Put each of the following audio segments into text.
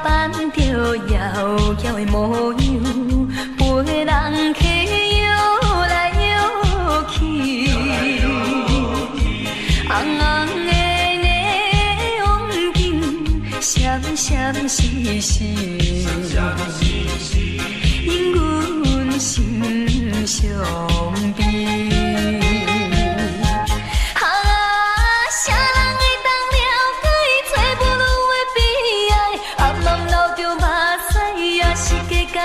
扮着妖娇的模样，陪人客摇来摇去，红红的霓虹灯闪闪烁烁，引阮心上悲。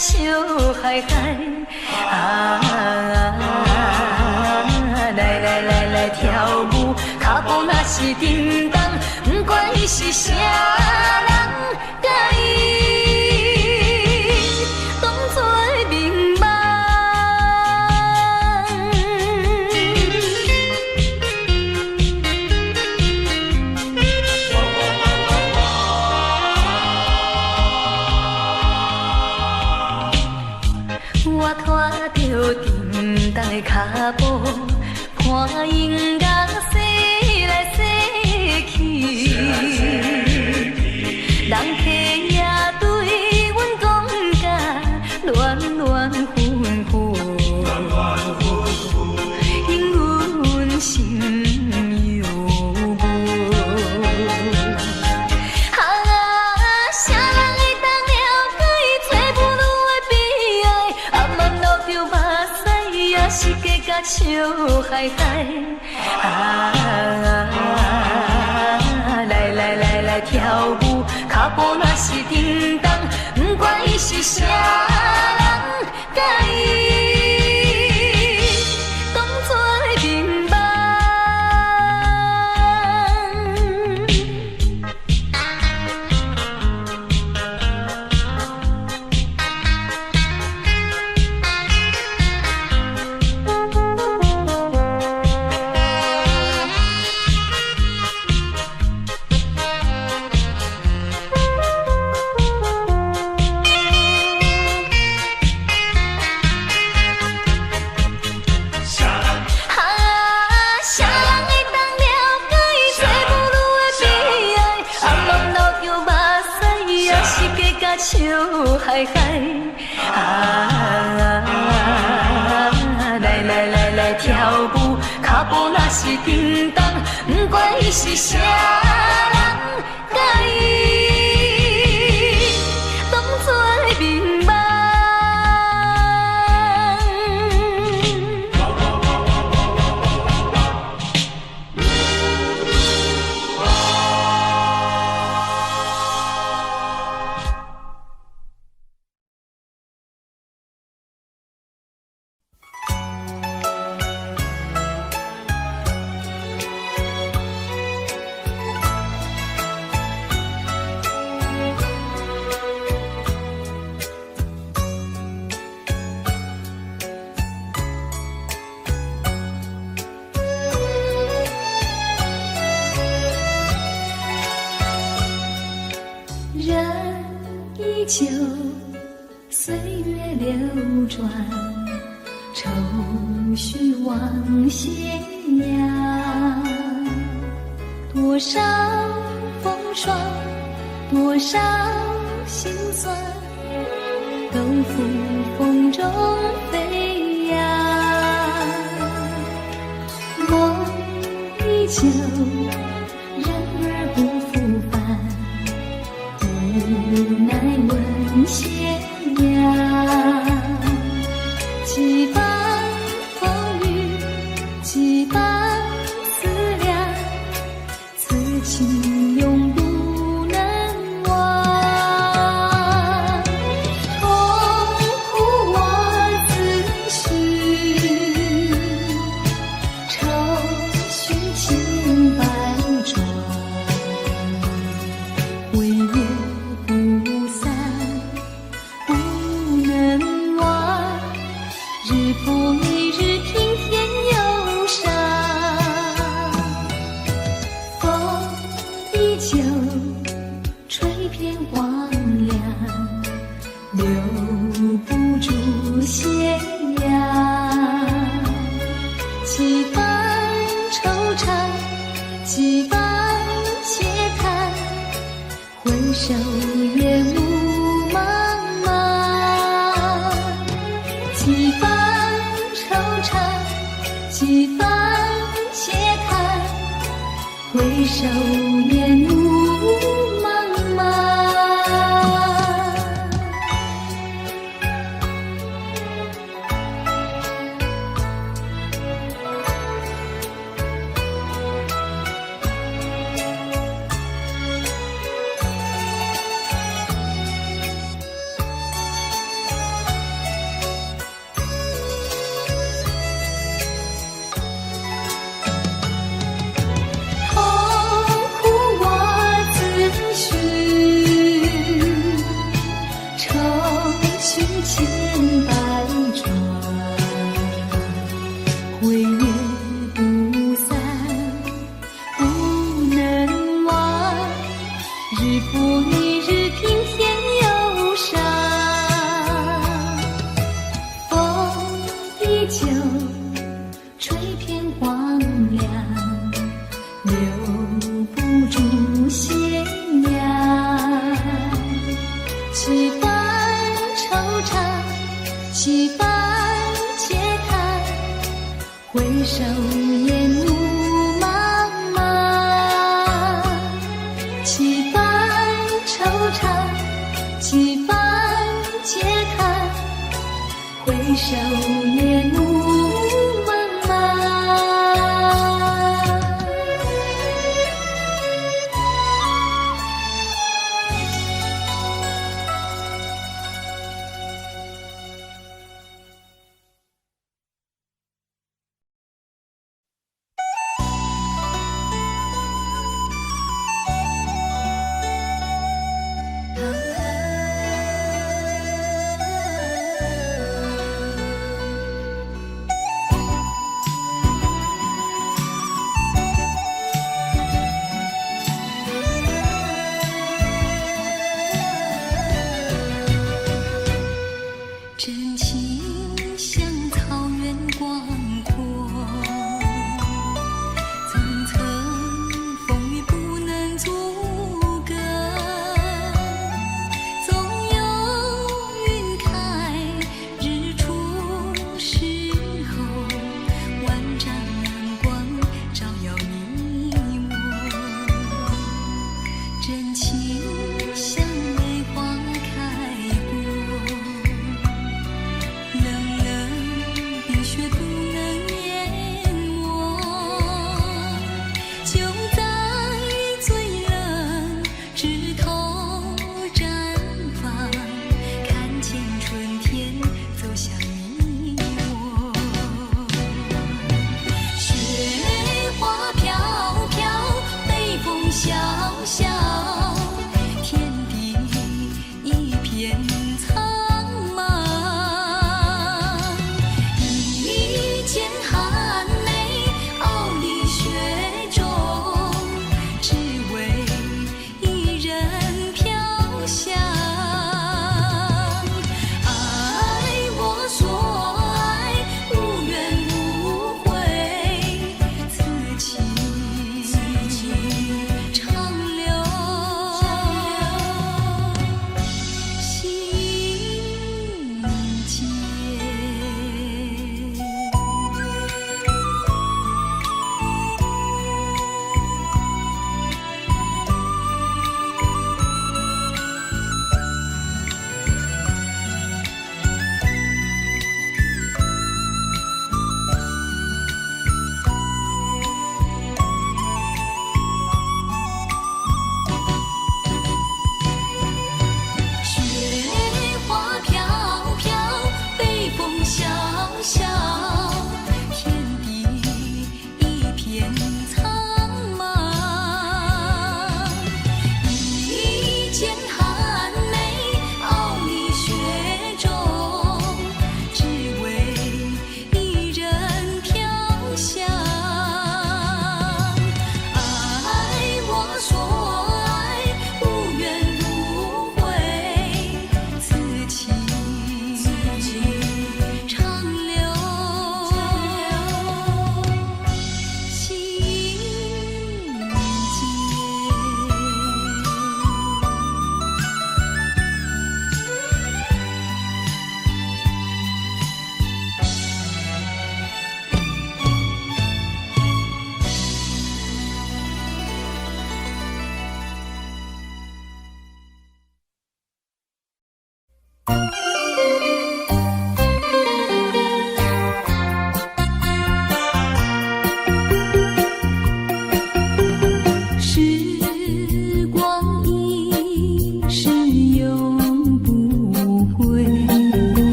笑嗨嗨来跳舞，脚步若是叮当，不管伊是啥人，甲伊当作明梦。我拖着叮当的脚步，看音乐洗来洗去，人客也对阮讲甲乱乱纷纷，引阮心犹豫。啥人会当了解伊做母女的悲哀？暗暗流着目屎，也是加甲笑嗨嗨。来跳舞，脚步若是叮当，不管伊是啥人，甲伊当作明梦。笑嗨嗨来跳舞，脚步若是叮当，不管伊是啥人，甲伊当作明梦。旧岁月流转，愁绪往斜阳。多少风霜，多少心酸，都付风中飞扬。梦依旧，人儿不复返，无奈问斜阳。几番风雨，几番思量，此情永不能忘。痛苦我自诩，愁绪千百转，回月不散，不能忘。日复一日，听天忧伤。风依旧，吹遍荒凉，留不住斜阳。几番惆怅，几番嗟叹，回首也无首烟雾茫茫。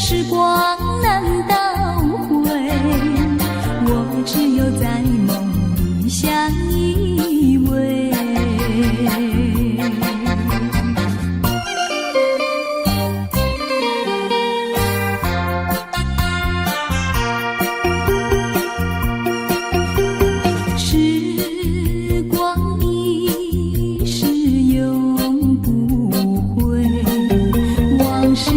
时光难倒回，我只有在梦里相依偎。时光一逝永不回，往事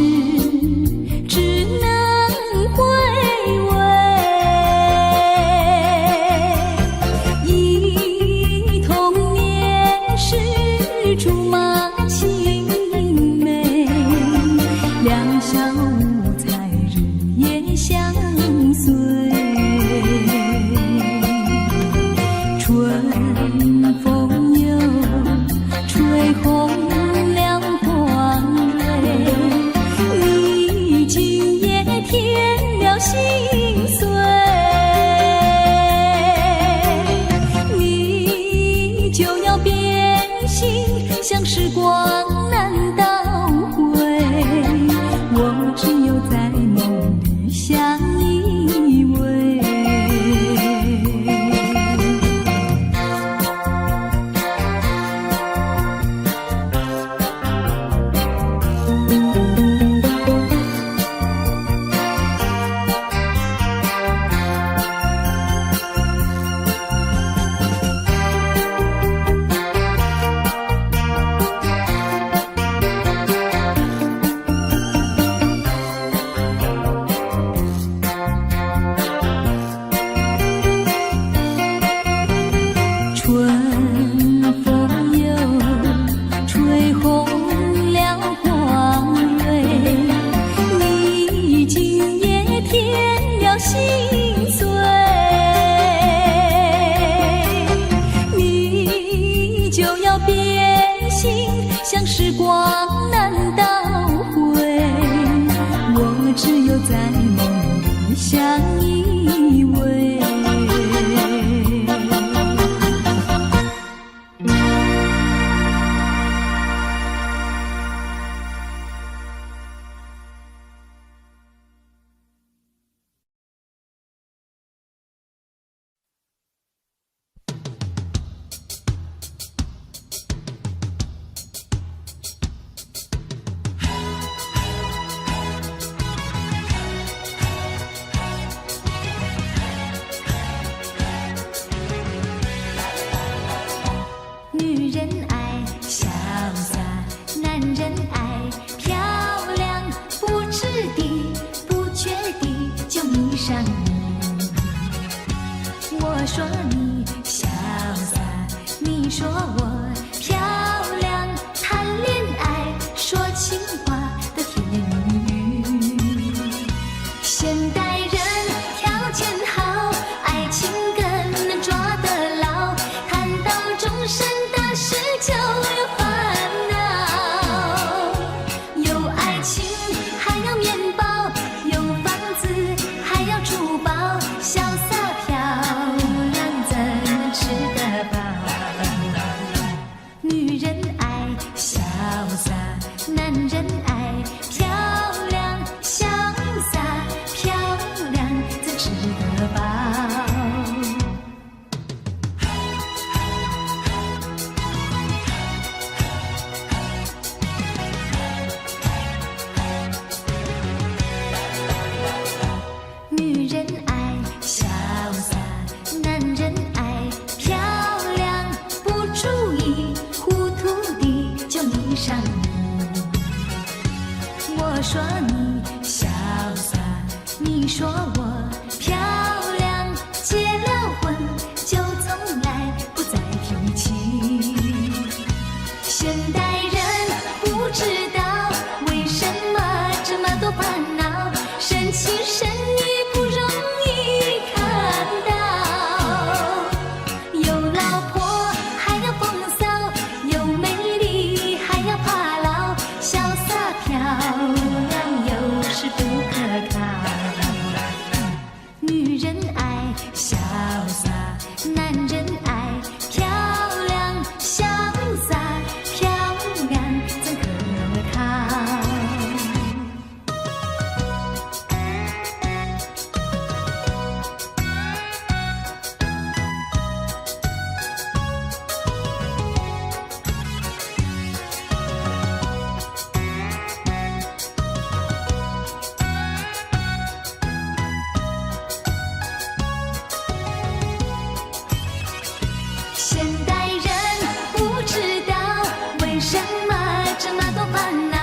像时光难倒回，我只有在梦里相依偎。心碎，你就要变心，像时光难倒回，我只有在梦里相依偎。女人爱潇洒，男人爱漂亮，不知地不觉地就迷上你。我说你潇洒，你说我漂亮，谈恋爱说情话的甜言蜜语。现代人条件好，爱情更抓得牢，谈到终身的事就有烦恼，有爱情还要面包，有房子还要珠宝，潇洒漂亮怎能吃得饱？你说我漂亮，结了婚就从来不再提起。现代人不知道为什么这么多烦恼，生气生意不容易看到。有老婆还要风骚，有美丽还要怕老，潇洒漂亮有时不可靠。女人爱潇洒，男人爱漂亮，潇洒漂亮怎可靠？现代人不知道为什么这么多烦恼，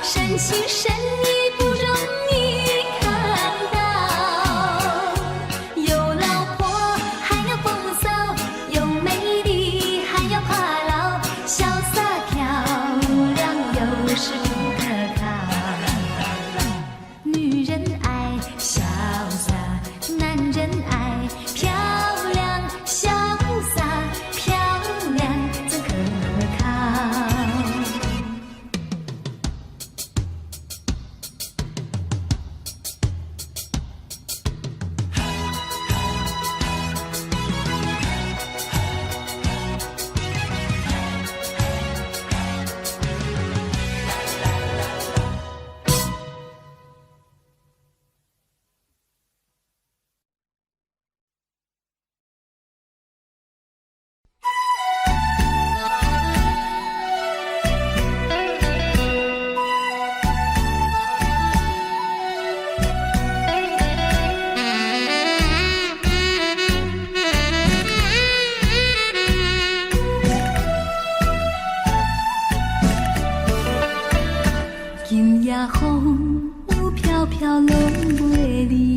生气生意不容易看到。有老婆还要风骚，有美丽还要怕老，潇洒漂亮有时不可靠。女人爱潇洒，男人爱漂亮，潇洒漂亮怎可靠？今夜风有飘飘落袂离，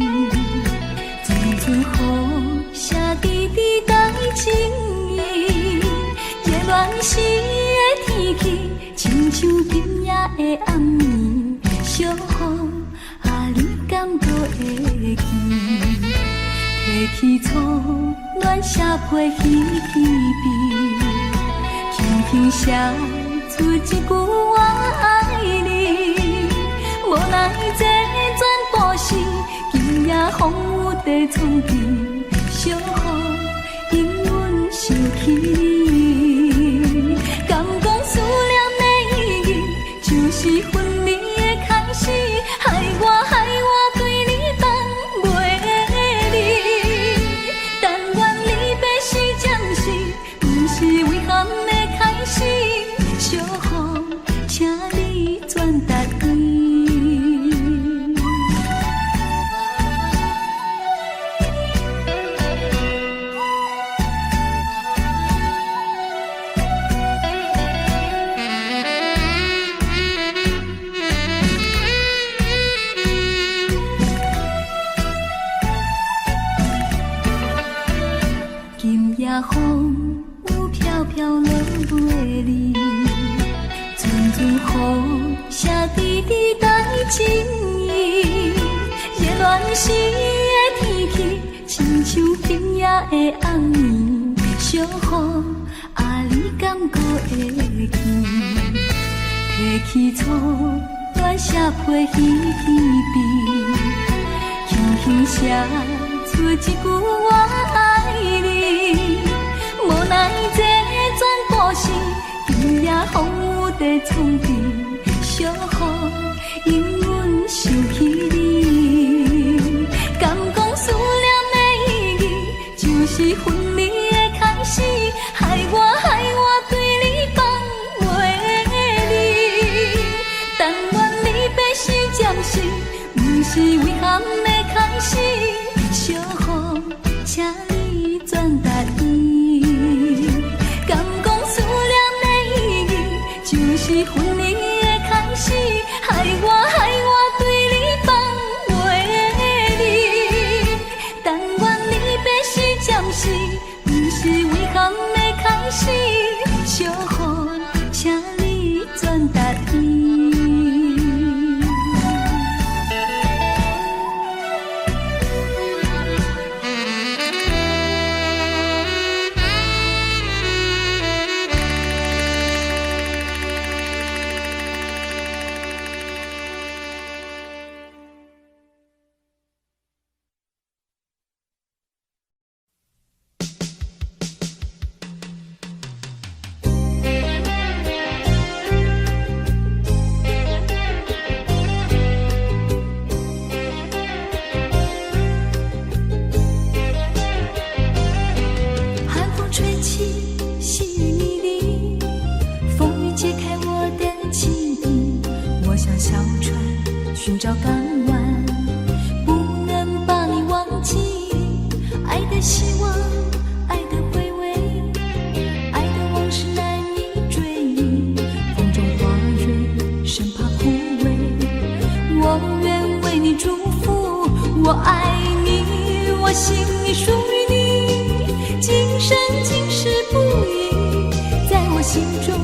阵阵雨写滴滴带情意。热恋时的天气，亲像今夜的暗暝，小雨啊，你敢搁会记？提起初恋写批稀稀微，轻轻写出一句我爱你。无奈这全部是今夜风有地藏起，小雨因阮想起你。敢讲思念的意义，就是分离的开始，害我对你放袂离。但愿离别是暂时，不是遗憾的开始。小雨，请你转达伊。今夜风有飘飘落袂离，阵阵雨写滴滴带情意。热恋时的天气，亲像今夜的暗暝，小雨啊，你敢搁会记？提起初恋写批稀稀微，轻轻写出一句我爱你。无奈这全部是今夜风有地藏起，小雨因阮想起你。敢讲思念的意义，就是分离的开始，害我对你放袂离。但愿离别是暂时，不是遗憾的开始。小雨，请你转达伊。敢讲思念的意义，就是分离的开始，害我对你放袂离。心中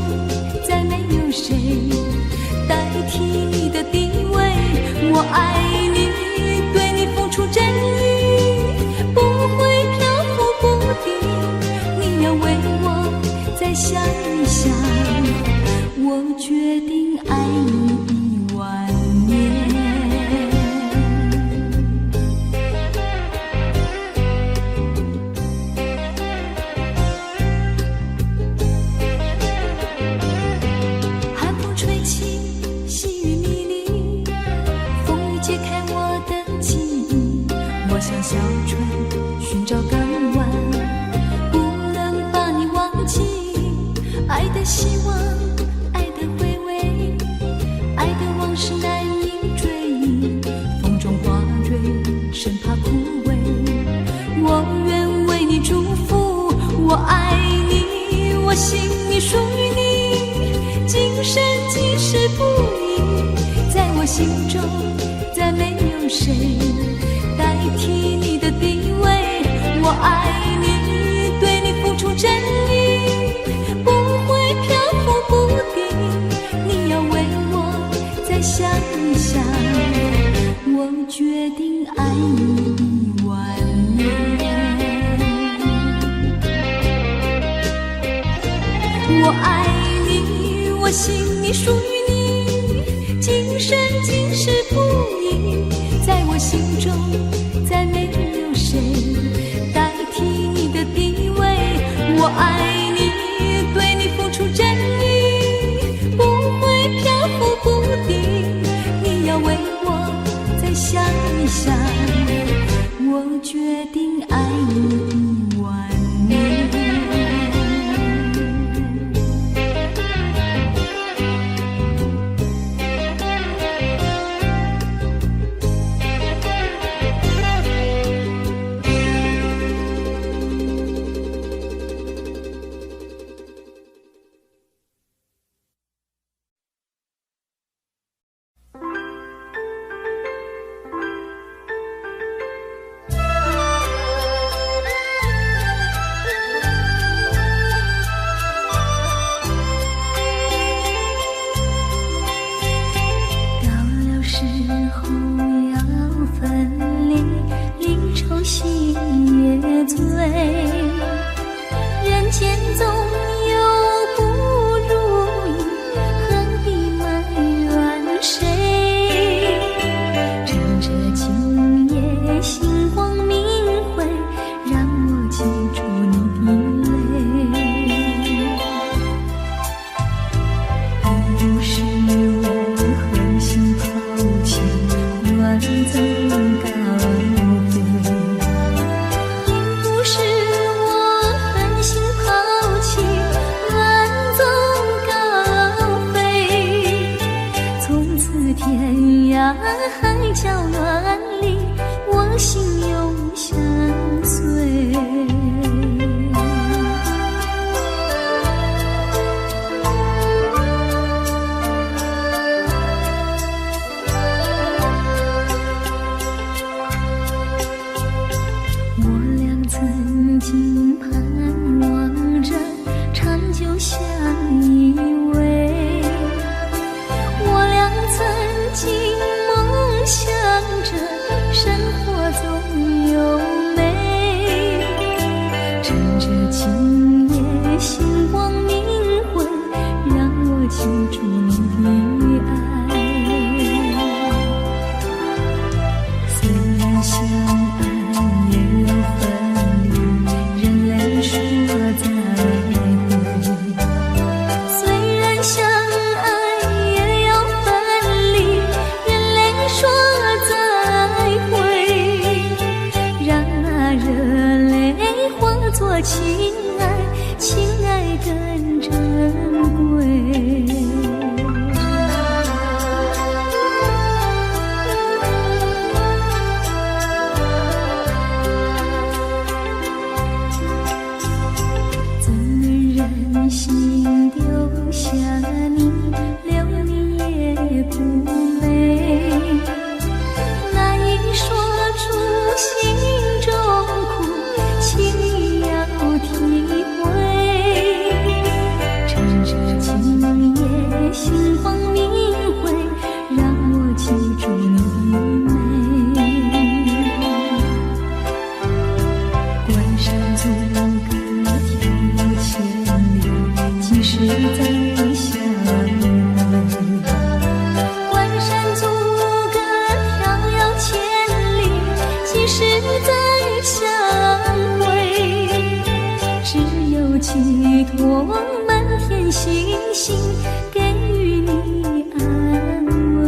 再没有谁代替你的地位。我爱你，对你付出真意，不会漂浮不定。你要为我再想一想，我决定爱你10000年。像小船寻找港湾，不能把你忘记。爱的希望，爱的回味，爱的往事难以追忆。风中花蕊，生怕枯萎。我愿为你祝福，我爱你，我心里属于你，今生今世不移。在我心中，再没有谁代替你的地位。我爱你，对你付出真意，不会漂浮不定。你要为我再想一想，我决定爱你10000年。我爱你，我心里属于你，今生今世不移。在我心中再没有谁代替你的地位。我爱你，对你付出真意，不会漂浮不定。你要为我再想一想，我决定爱你10000年。寄托满天星星，给予你安慰。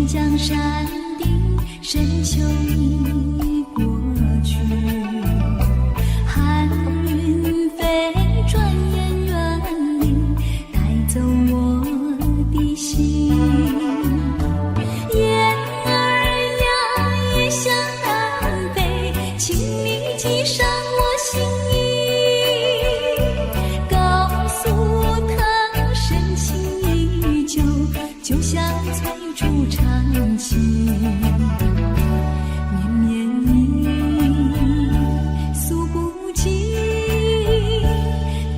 江山顶，深秋已过去，寒云飞，转眼远离，带走我的心。雁儿呀，也向南飞，请你记上我心意，告诉他深情依旧，就像催促长情，绵绵意诉不尽，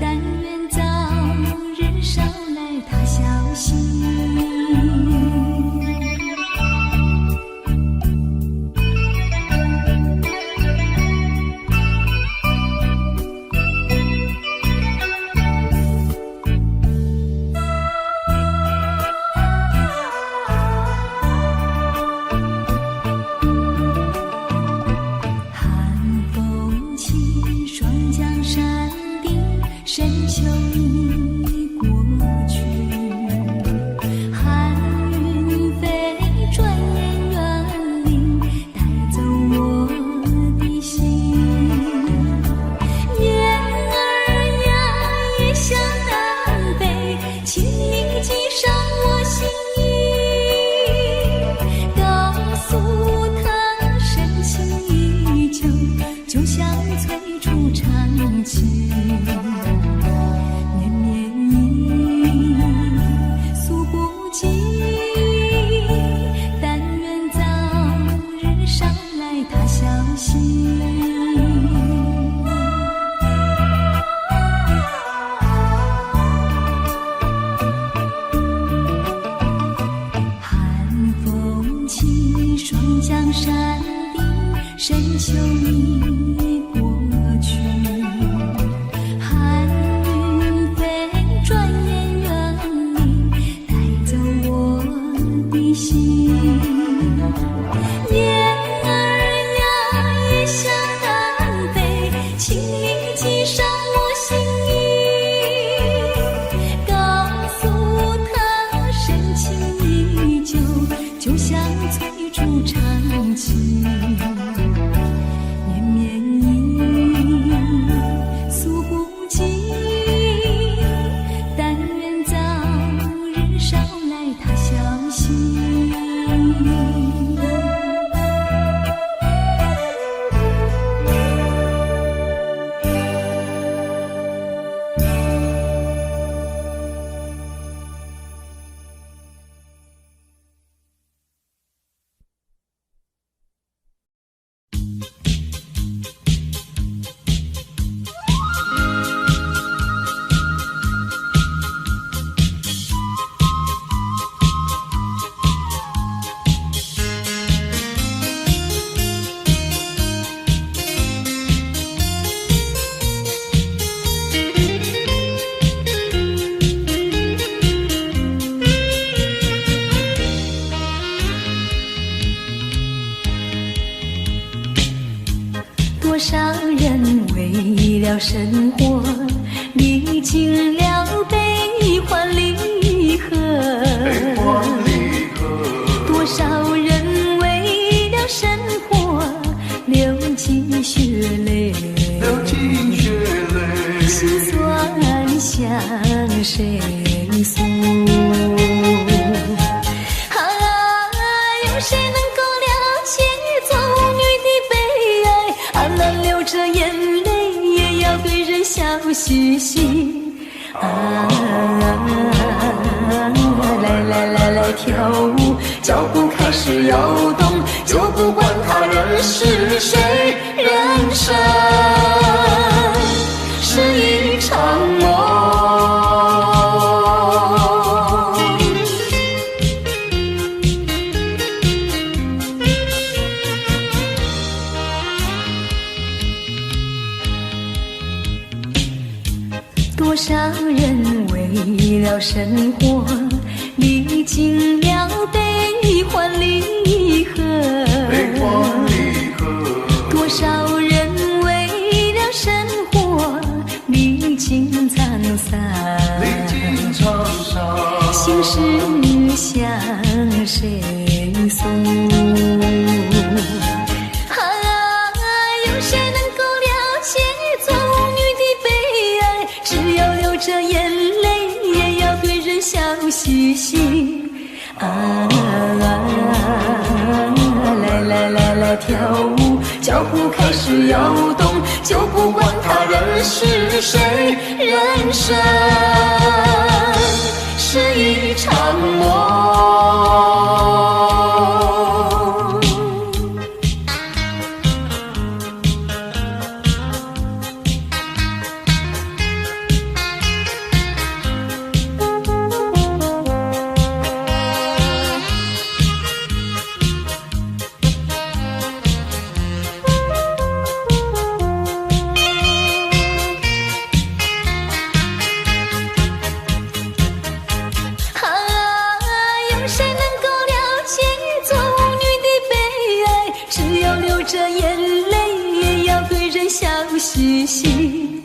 但愿早日捎来他消息。深秋已过去，寒云飞，转眼远离，带走我的心。雁儿呀，也向南飞，请你记上我心意，告诉他深情依旧，就像催促长情。江山顶，深秋已过去，寒云飞，转眼远离，带走我的心。雁儿呀，也向南飞，请你记上我心意，告诉他深情依旧，就像催促长情，绵绵意诉不尽，但愿早日捎来他消息。多少人为了生活历经了悲欢离合，多少人为了生活流尽血泪，心酸向谁诉？有谁能够了解做女的悲哀？嘻嘻。来跳舞，脚步开始摇动，就不管他人是谁，人生是一场梦。多少人为了生活历经了悲欢离合，多少人为了生活历经沧桑，心事向谁诉？有谁能够了解做舞女的悲哀？只要流着眼泪，也要对人笑嘻嘻。来跳舞，脚步开始摇动，就不管他人是谁，人生是一场梦。着眼泪，也要对人笑嘻嘻。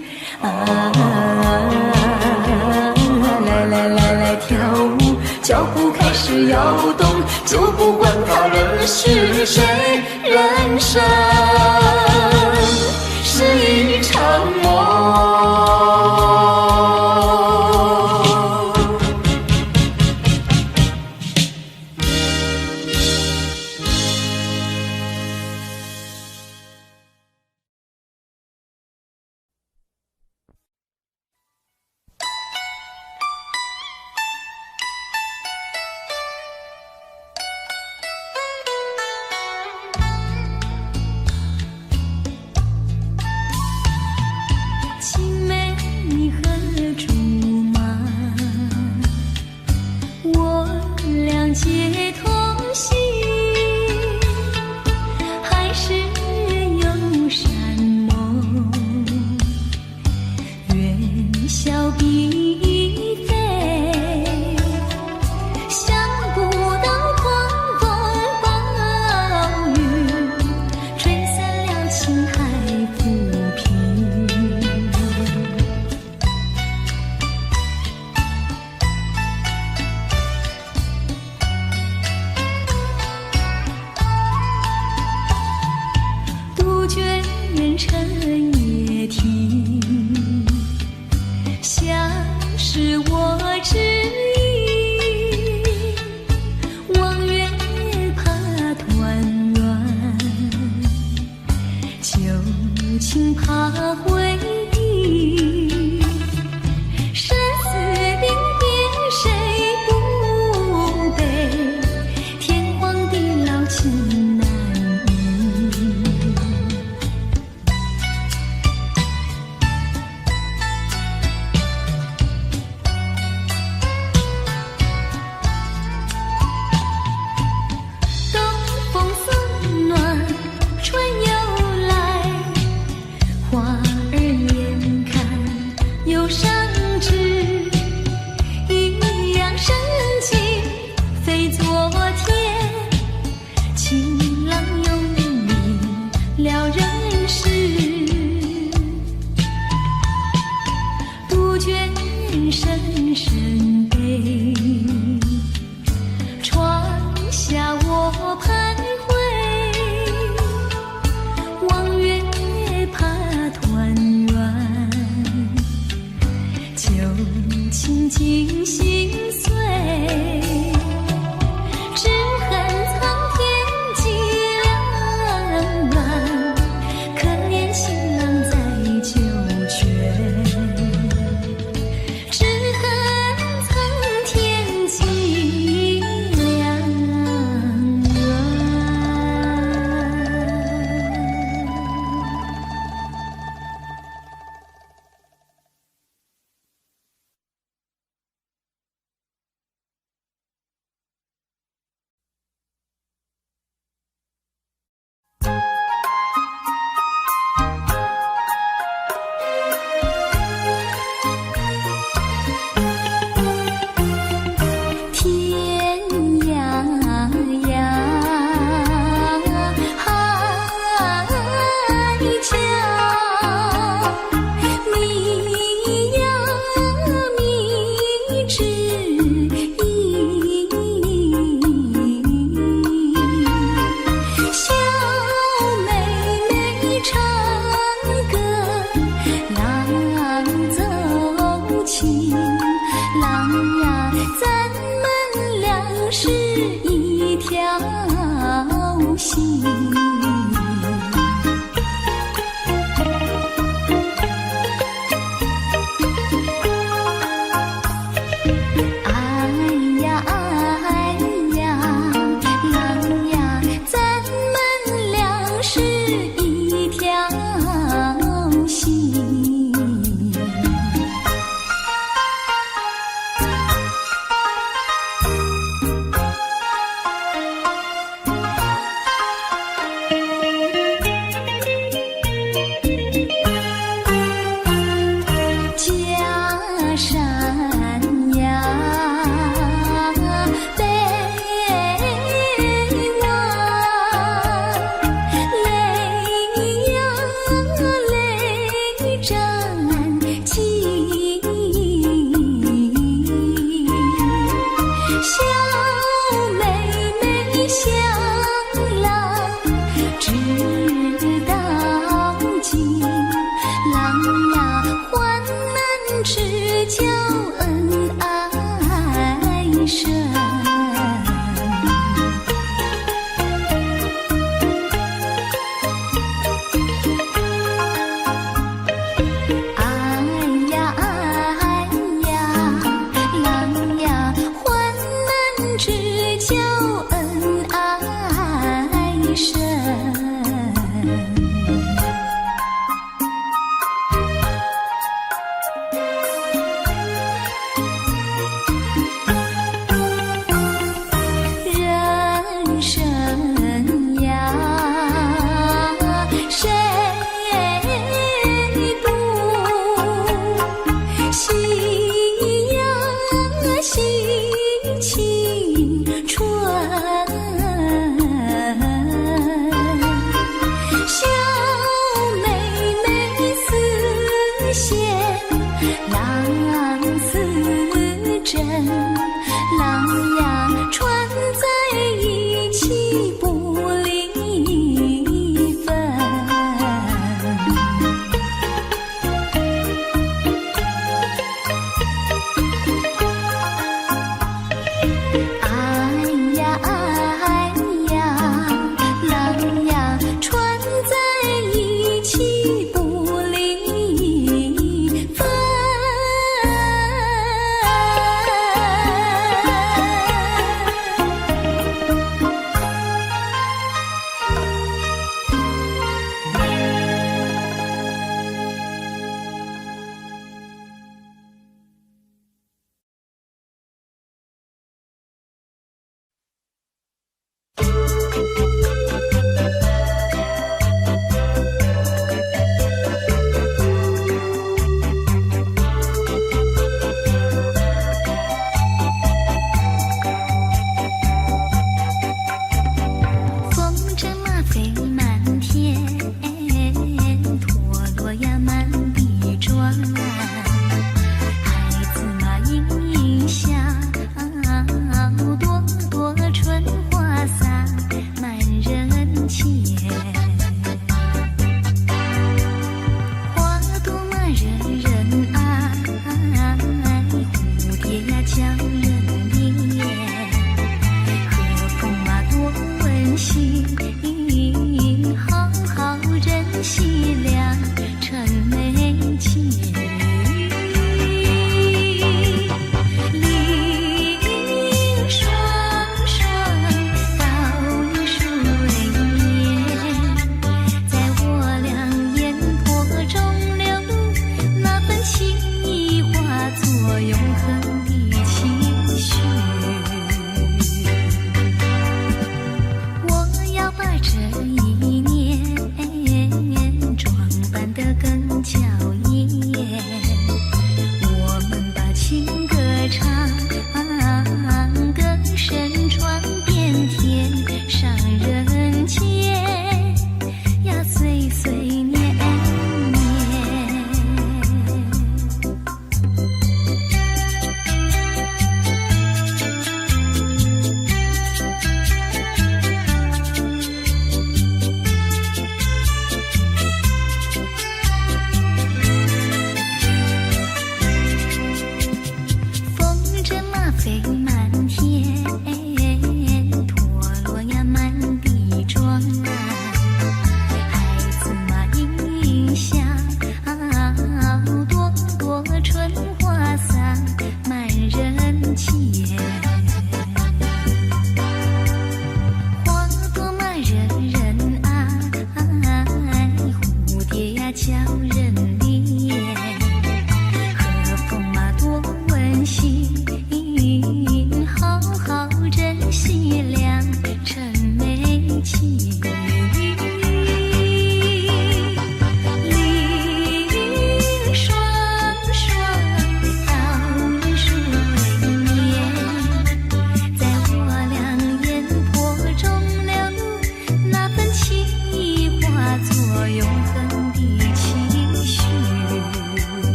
来跳舞，脚步开始摇动，就不管他人是谁，人生是一场梦。皆同行，还是有山盟，愿笑比飞，想不到狂风暴雨，吹散了情海浮萍。尘也停，像是我之意，望月怕团圆，旧情怕回忆，生死临别谁不悲，天荒地老情难移。深深悲，窗下我徘徊，望月怕团圆，旧情尽心碎，只恨苍天几两乱，可怜情郎在九泉。是一条心。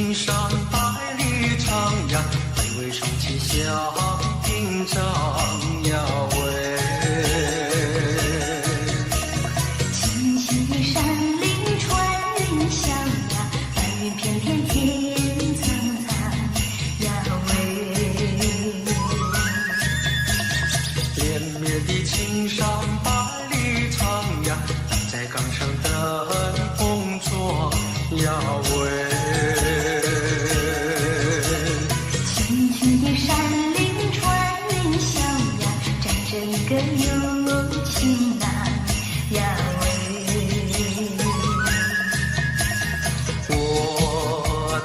青山百里长呀，北魏双旗响屏障呀喂。青青的山林穿云霄呀，白云片片天苍苍呀喂。连绵的青山百里长呀，在岗上灯红烛呀喂。青青的山林穿云霄呀，站着一个有情郎呀喂。我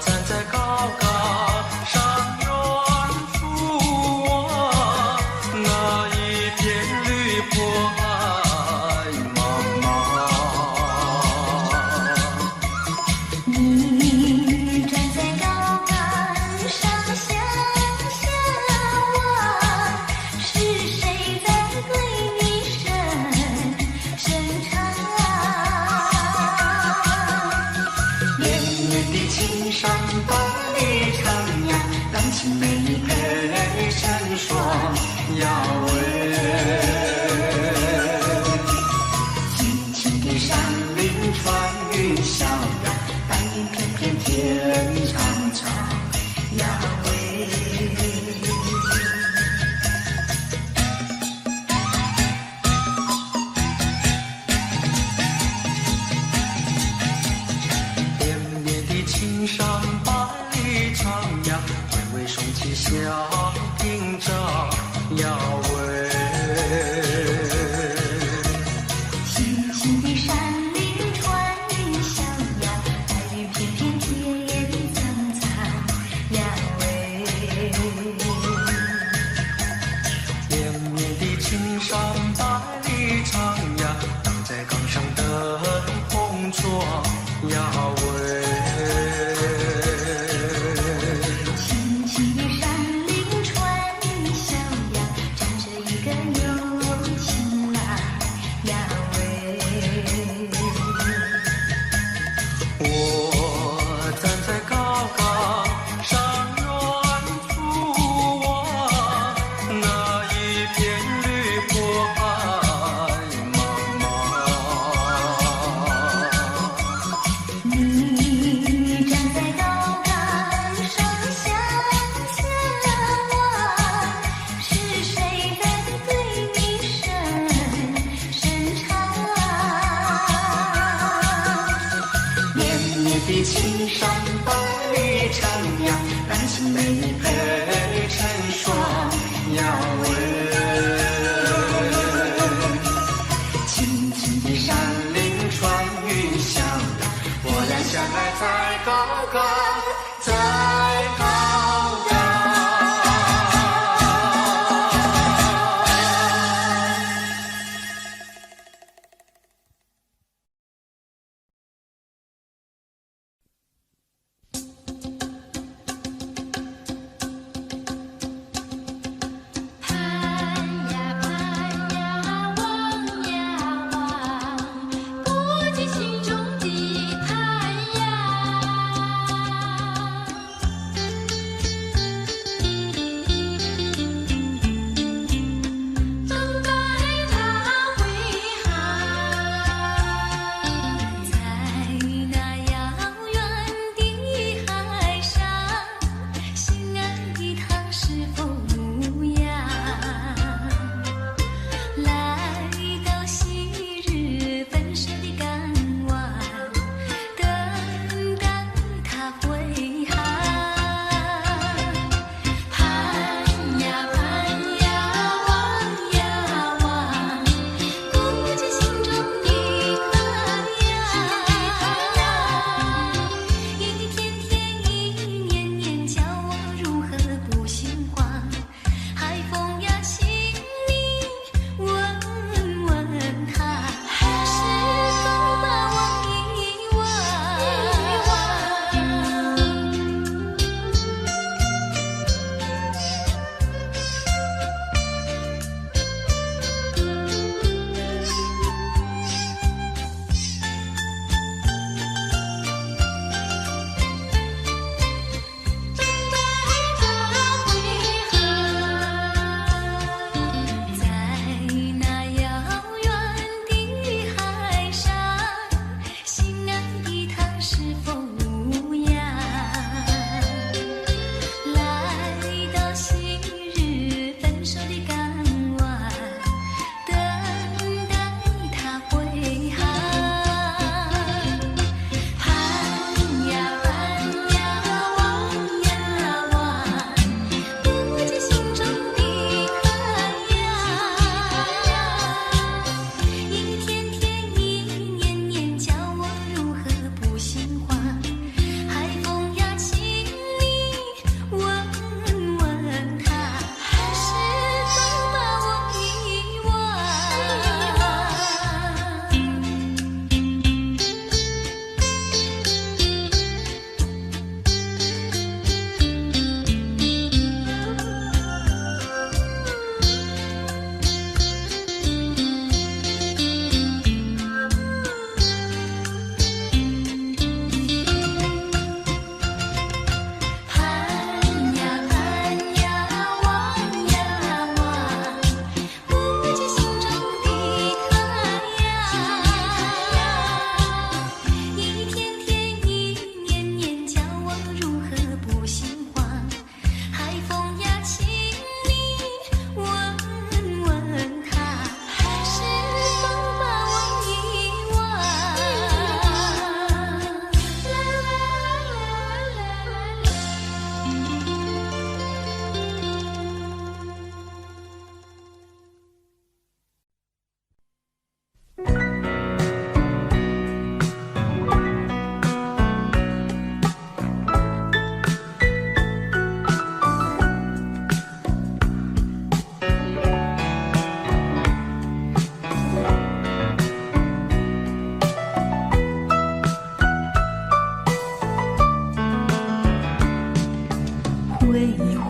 站在高岗上远处啊，那一片绿波海茫茫。你站在高岗上向下望，是谁在对你声唱？连绵的青山百里长呀，郎情美女配成双呀喂。青青的山林穿云霄呀，白云片片天苍苍呀喂。连绵的青山百里长呀，巍巍双旗响屏障呀喂。青青的山林穿云霄呀，白云片片天苍苍呀喂。连绵的青山百里长呀，挡在岗上灯红烛呀喂。青青的山林穿云霄呀，站着一个有情郎呀喂。我站在高岗上远处啊，那一片绿波海茫茫。你站在高岗上向下望，是谁在对你声唱？连绵的青山百里长呀，郎情美女配成双呀喂。青青的山林穿云霄呀，我俩相爱在高岗，在高岗。盼呀盼呀望呀望，不及心中的盼呀。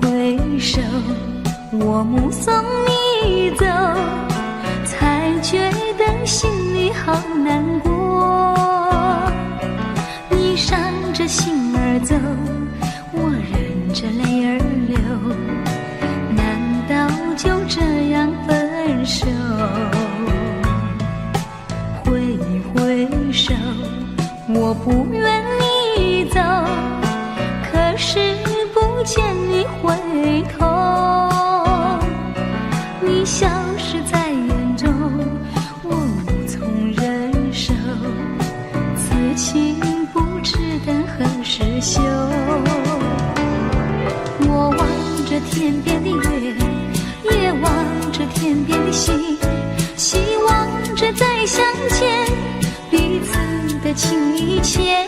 回首，我目送你走，才觉得心里好难过。你伤着心儿走，我忍着泪儿流，难道就这样分手？挥一挥手，我不愿你走，可是不见你回头。你消失在眼中，我无从忍受，此情不知等何时休。我望着天边的月，也望着天边的星，希望着再相见，彼此的情谊牵。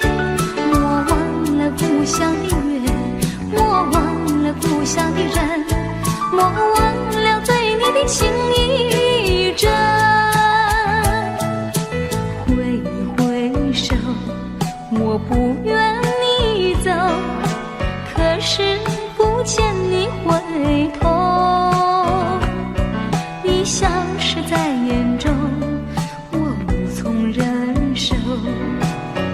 我忘了故乡的月，我忘了故乡的人，我忘了对你的情意真。挥一挥手，我不愿你走，可是不见你回头。你消失在眼中，我无从忍受，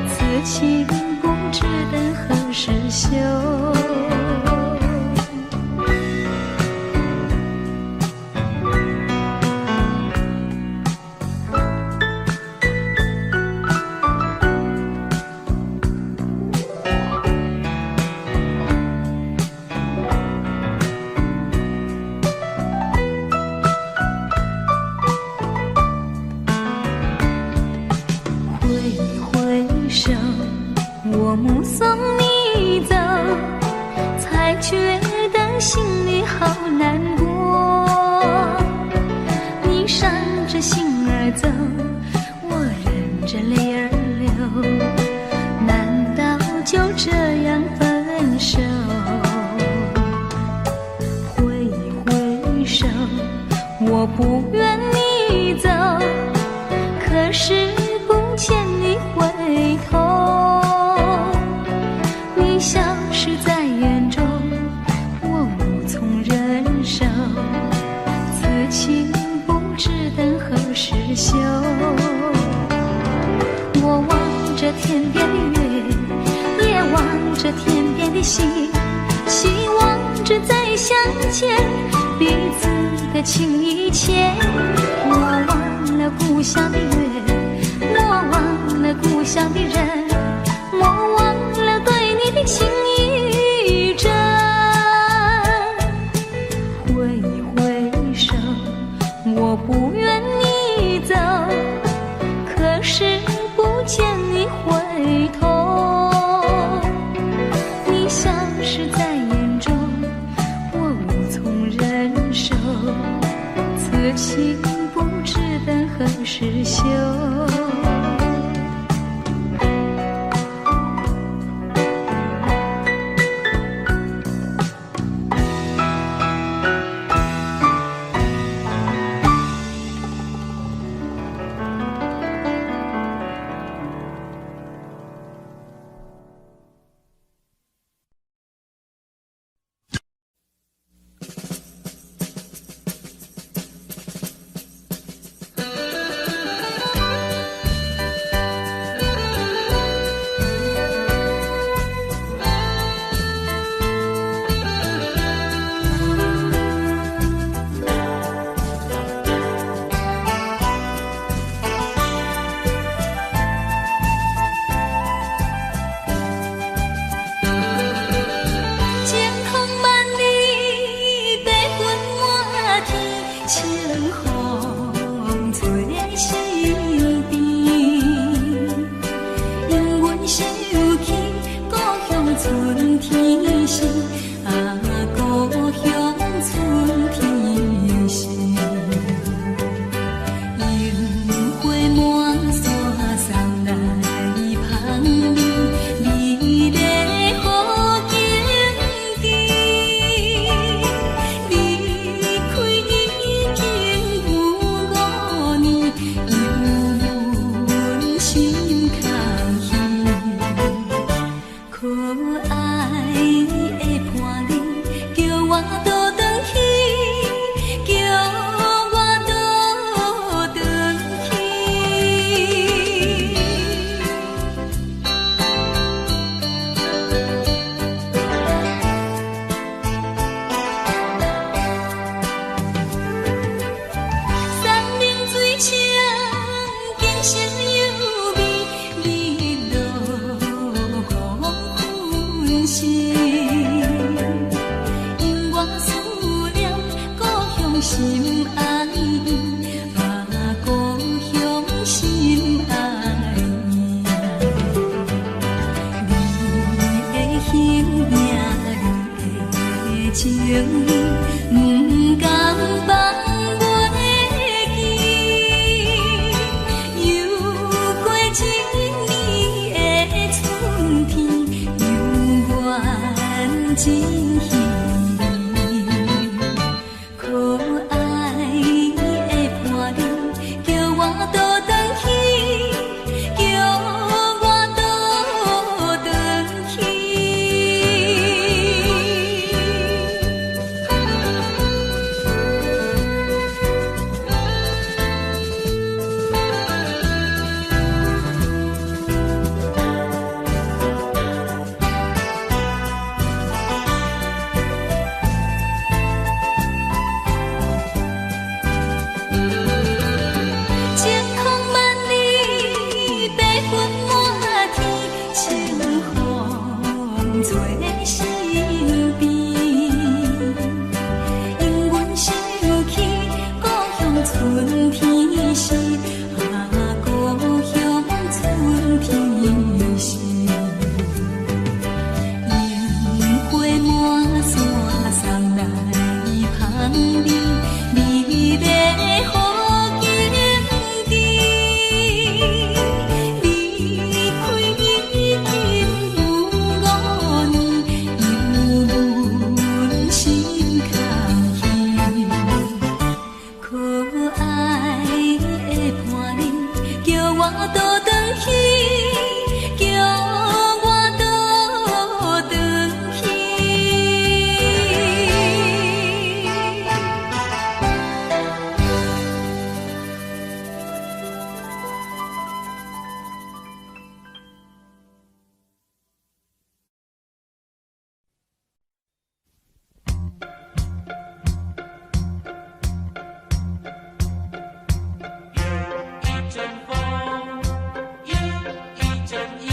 此情不知等何时休。我目送你走，才觉得心里好难过。你伤着心儿走，我忍着泪儿流，难道就这样分手？挥一挥手，我不愿你走，可是不见你回头。消失在眼中，我无从忍受，此情不知等何时休。我望着天边的月，也望着天边的星，希望着再相见，彼此的情谊牵。我忘了故乡的月，我忘了故乡的人，我忘了对你的情谊真。挥一挥手，我不愿你走，可是不见你回头。你消失在眼中，我无从忍受，此情不知等何时休。可爱的伴因我思念故乡心爱啊，故乡心爱你的形影，你的情意，不甘放袂记，游过一年的春天，犹原真稀。可爱的伴侣，叫我倒转去，叫我倒转去。晴空万里，白云满天，清风吹身边。因阮想起故乡春天时，啊，故乡春天时。樱花满山送来香味，美丽好景致。离开已经有5年，犹阮心空虚。可爱的伴侣，叫我倒转去，叫我倒转去。一阵风，又一阵雨，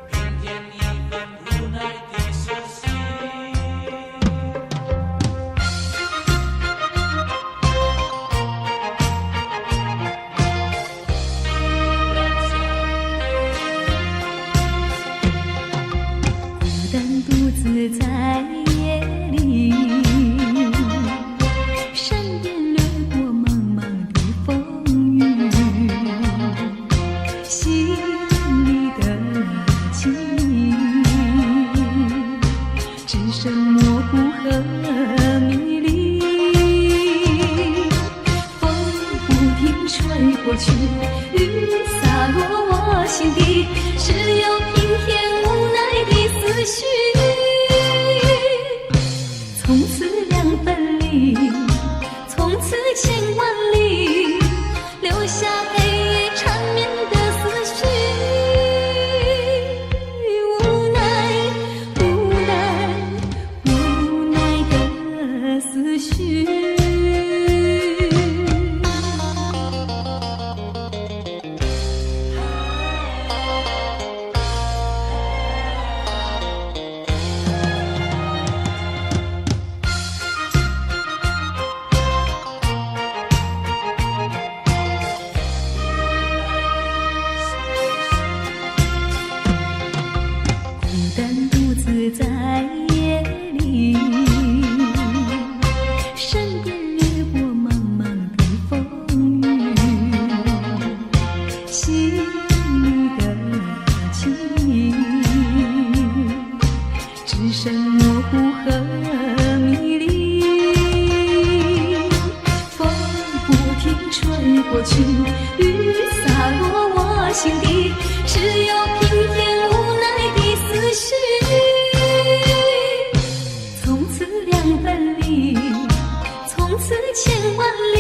平添一份无奈的熟悉。孤单独自在夜里，闪电掠过茫茫的风雨，心里的情只剩模糊和迷离。风不停吹过去，雨洒落我心底，只有平添无奈的思绪。从此两分离，从此千万里，留下黑夜缠绵的思绪。无奈，无奈，无奈的思绪。孤单独自在夜里，闪电掠过茫茫的风雨，心里的情只剩模糊和迷离。风不停吹过去，雨洒落我心底，只有平添无奈的思绪。从此两分离，从此千万里，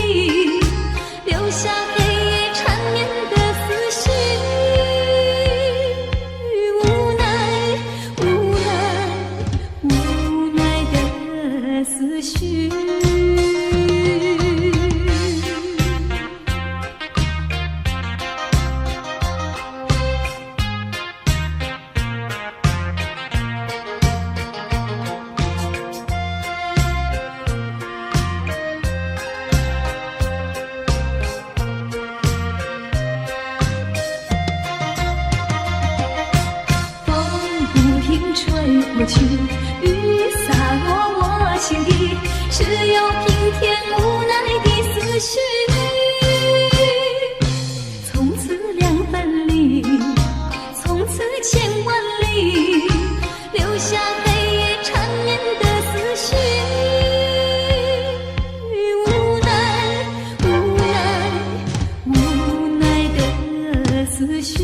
留下黑夜缠绵的思绪。无奈，无奈，无奈的思绪。雨洒落我心底，只有平添无奈的思绪。从此两分离，从此千万里，留下黑夜缠绵的思绪。无奈，无奈，无奈的思绪。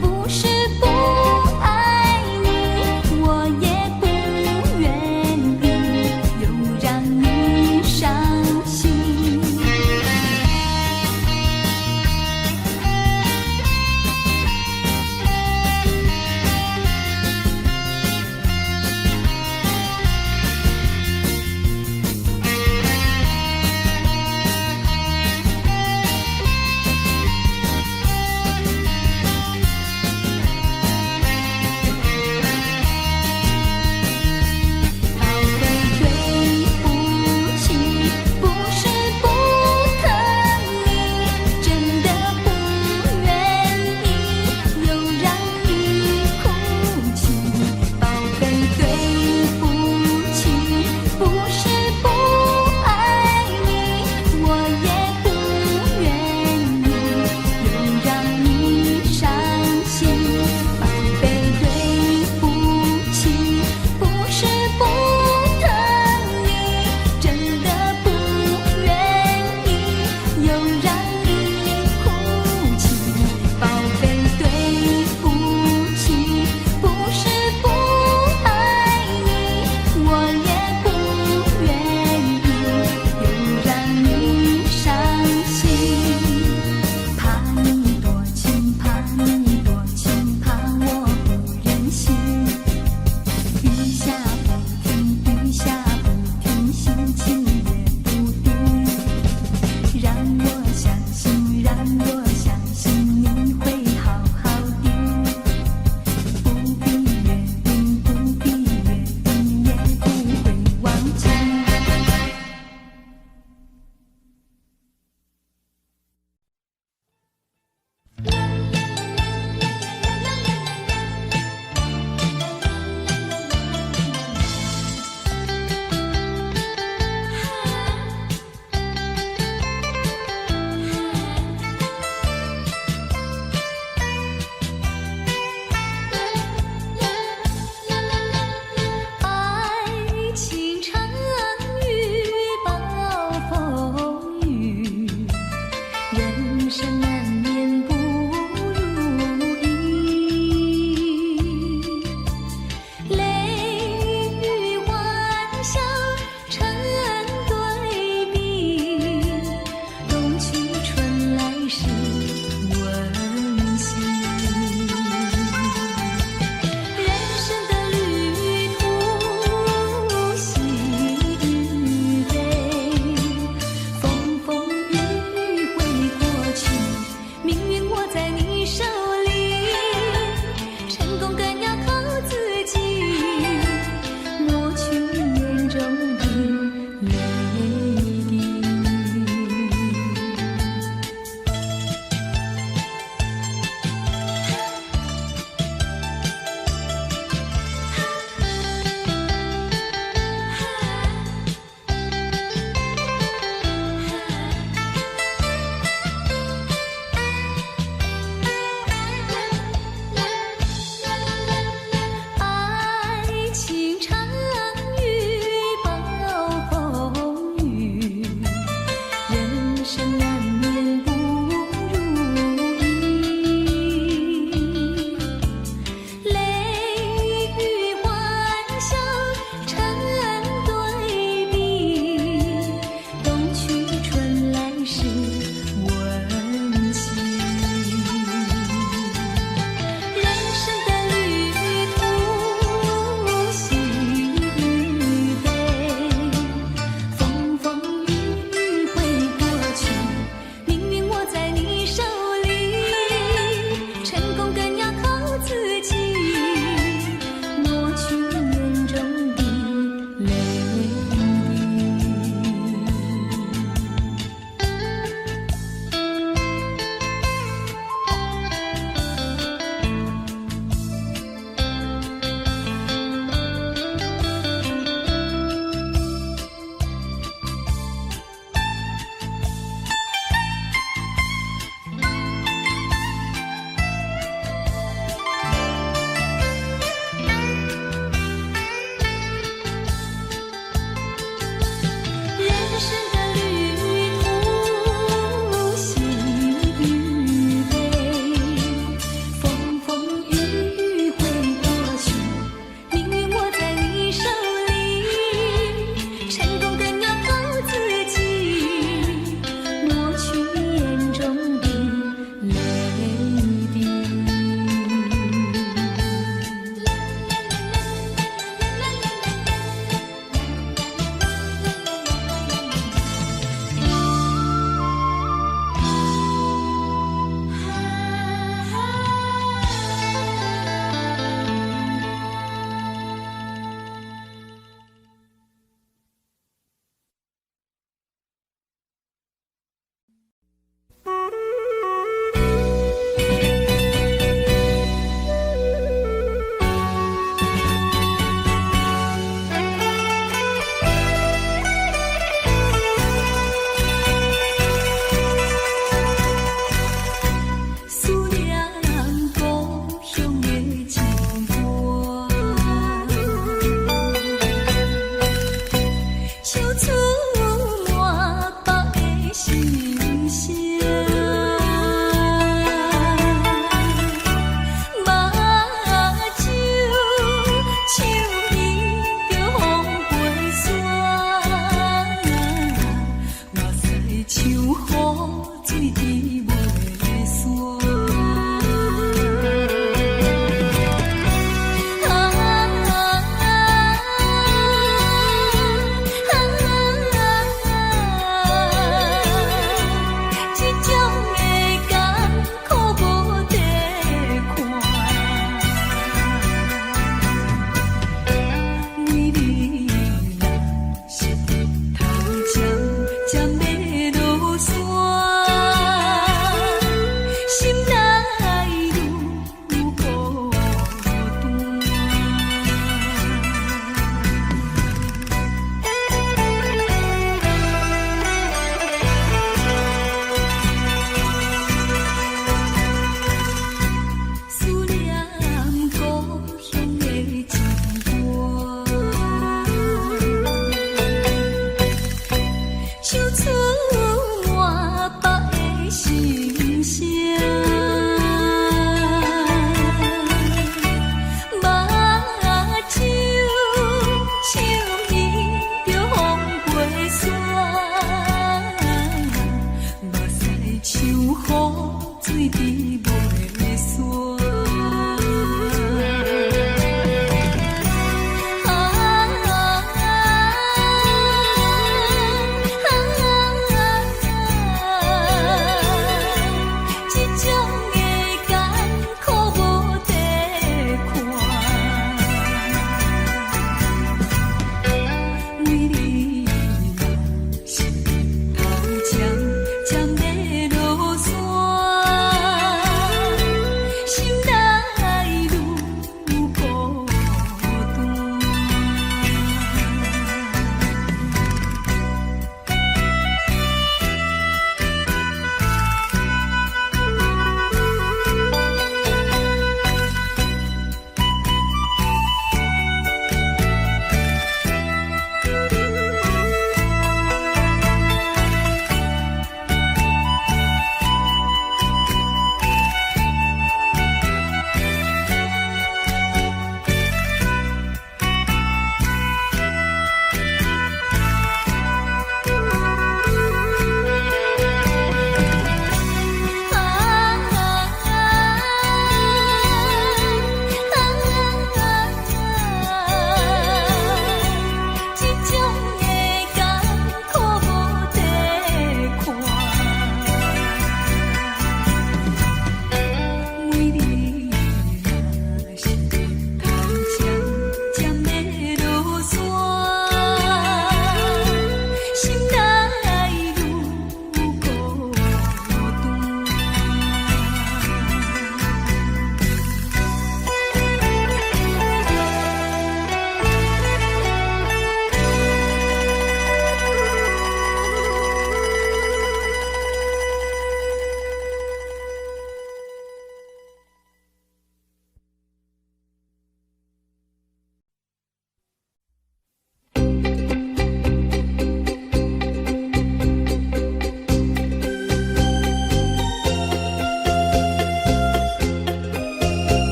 不是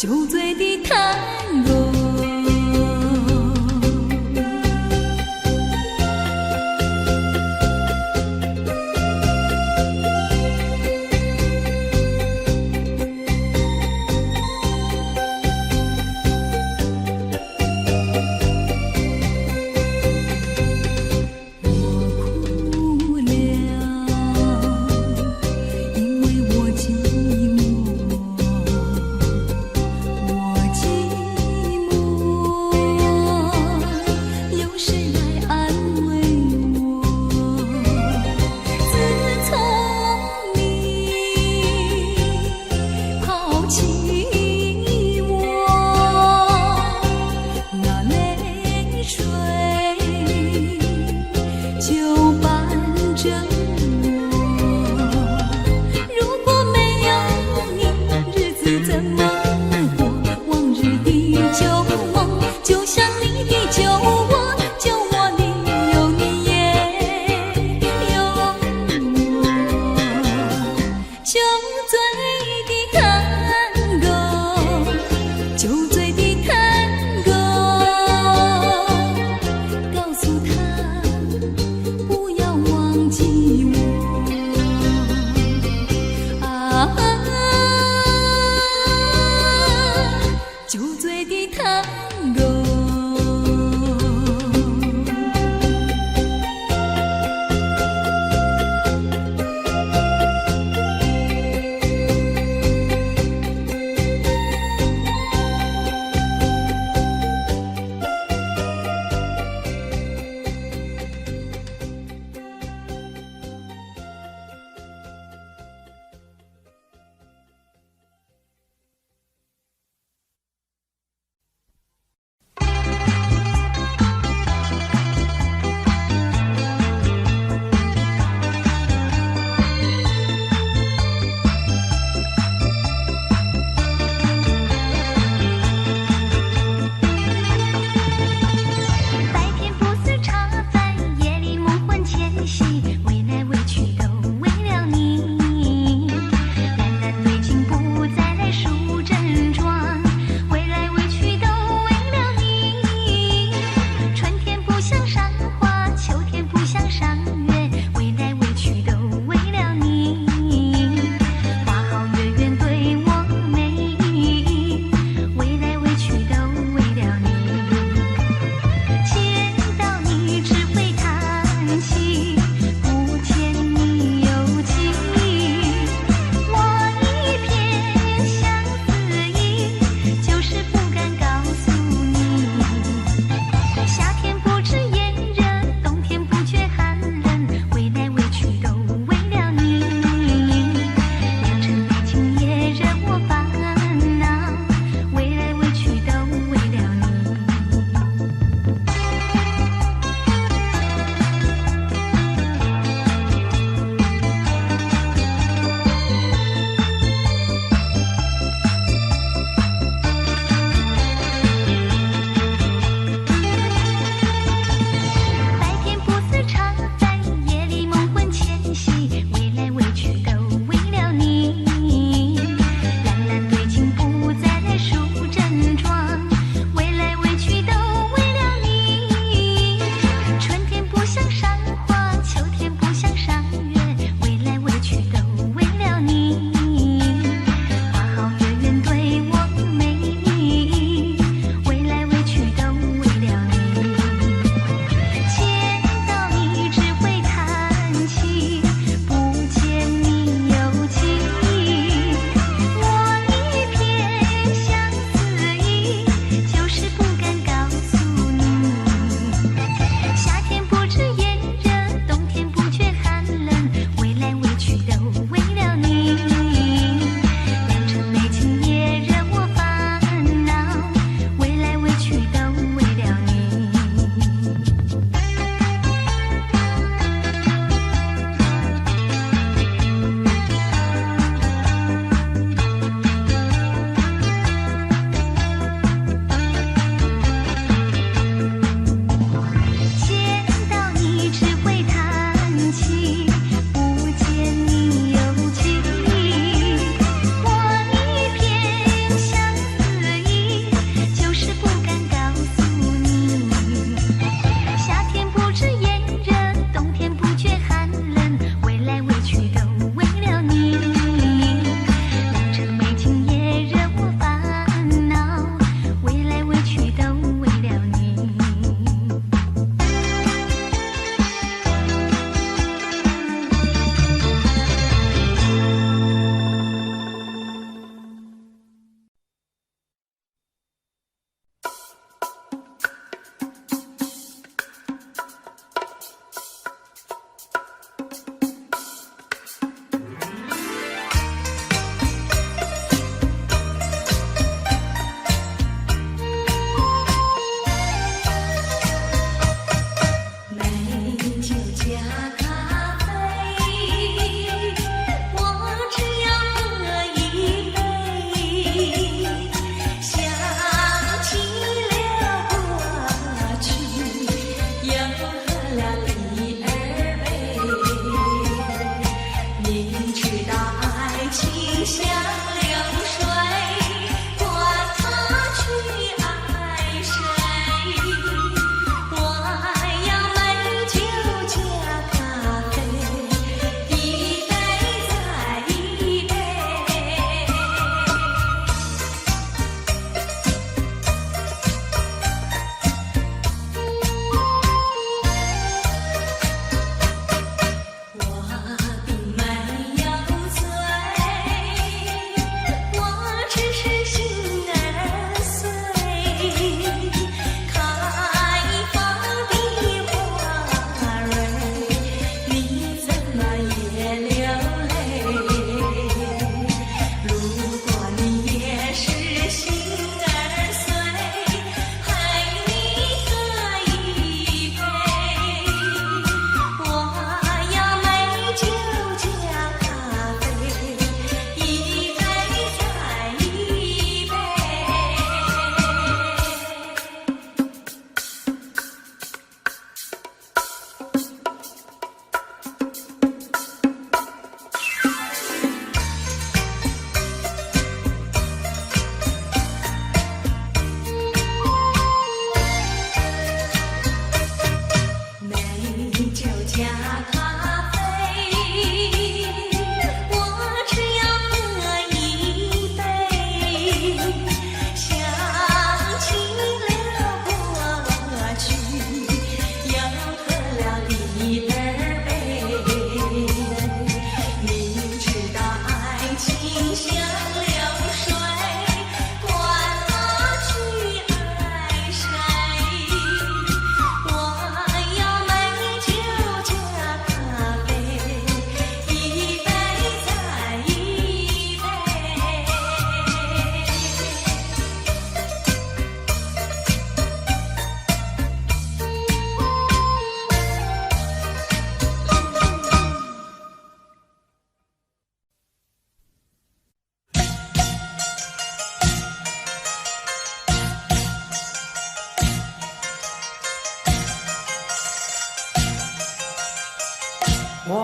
酒醉的探戈。我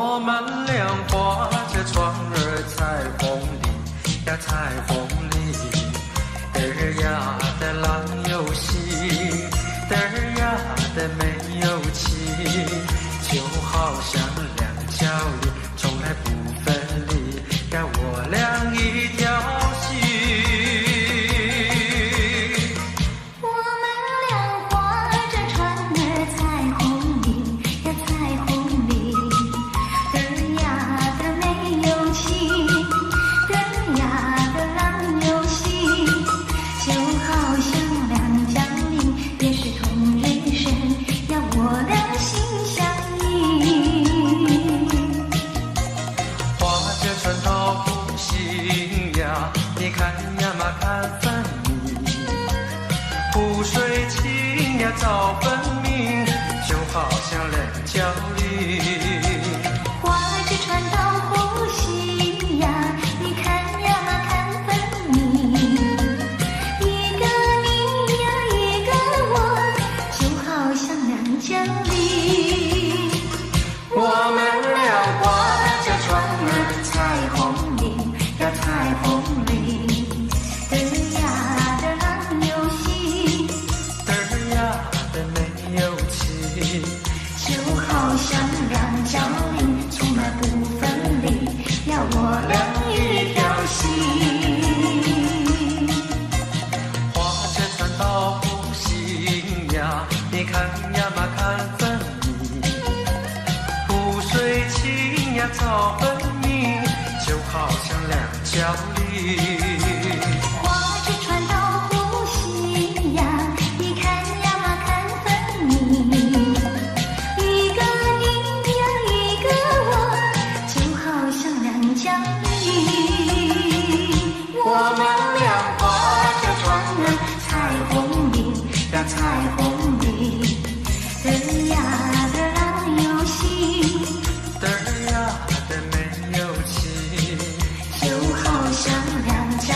我们俩划着船儿彩虹里呀，彩虹里，嘚呀的浪游戏，嘚呀的没有气，就好像两脚里从来不分离呀，我俩一条心。我们俩划着船儿彩虹里呀，彩虹里，嘚呀的没有气，嘚呀的浪游戏，就好像两江里便是同人生呀，我俩心相依。划着船到湖心呀，你看呀嘛看分明，湖水清呀早分明，就好像两脚里。划着船到湖心呀，你看呀嘛看分明，一个你呀一个我，就好像两江里。我们俩划着船儿彩虹里呀，彩虹里，嘚呀的浪游戏，嘚呀的没有气，就好像两江里从来不分离呀，我俩一条心。划着船到湖心呀，你看呀嘛看分明，湖水清呀早分明，就好像两脚里。划着船到湖心呀，你看呀嘛看分明，一个你呀一个我，就好像两江里。我们俩划着船儿彩虹里呀，彩虹里，嘚呀的浪游戏，嘚呀的没有气，就好像两江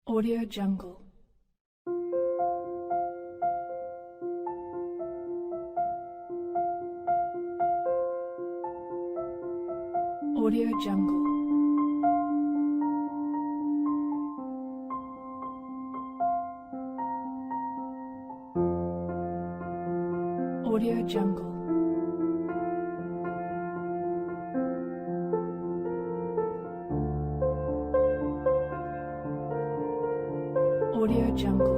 Audio Jungle. Audio Jungle. Audio Jungle. Audio Jungle.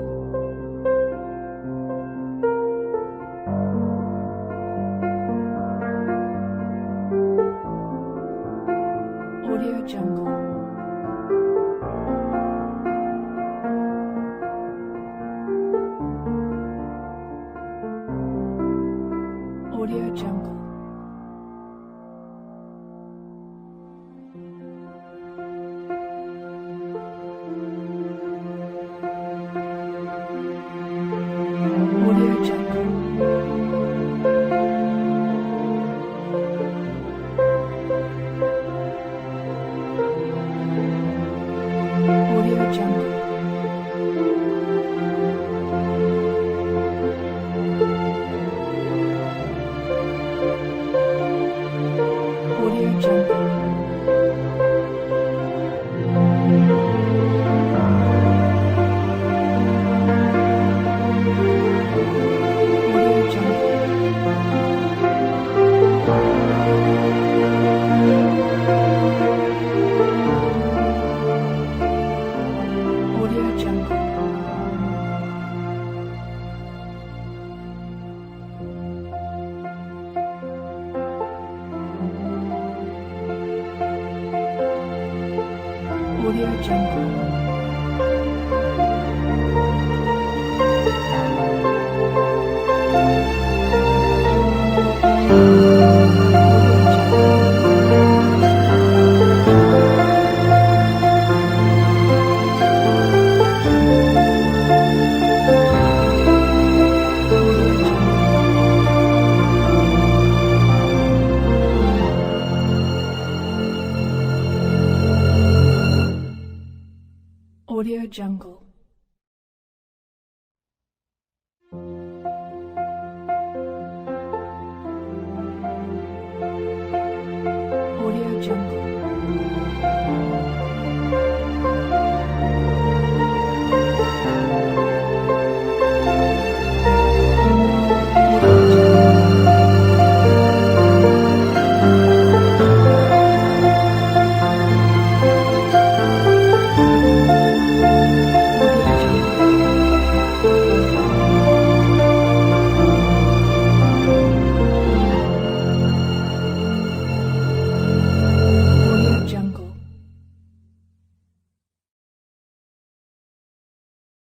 Audio Jungle. Audio Jungle. Audio Jungle. Audio Jungle. Audio Jungle. Audio Jungle. Audio Jungle. Audio Jungle. Audio Jungle. Audio Jungle.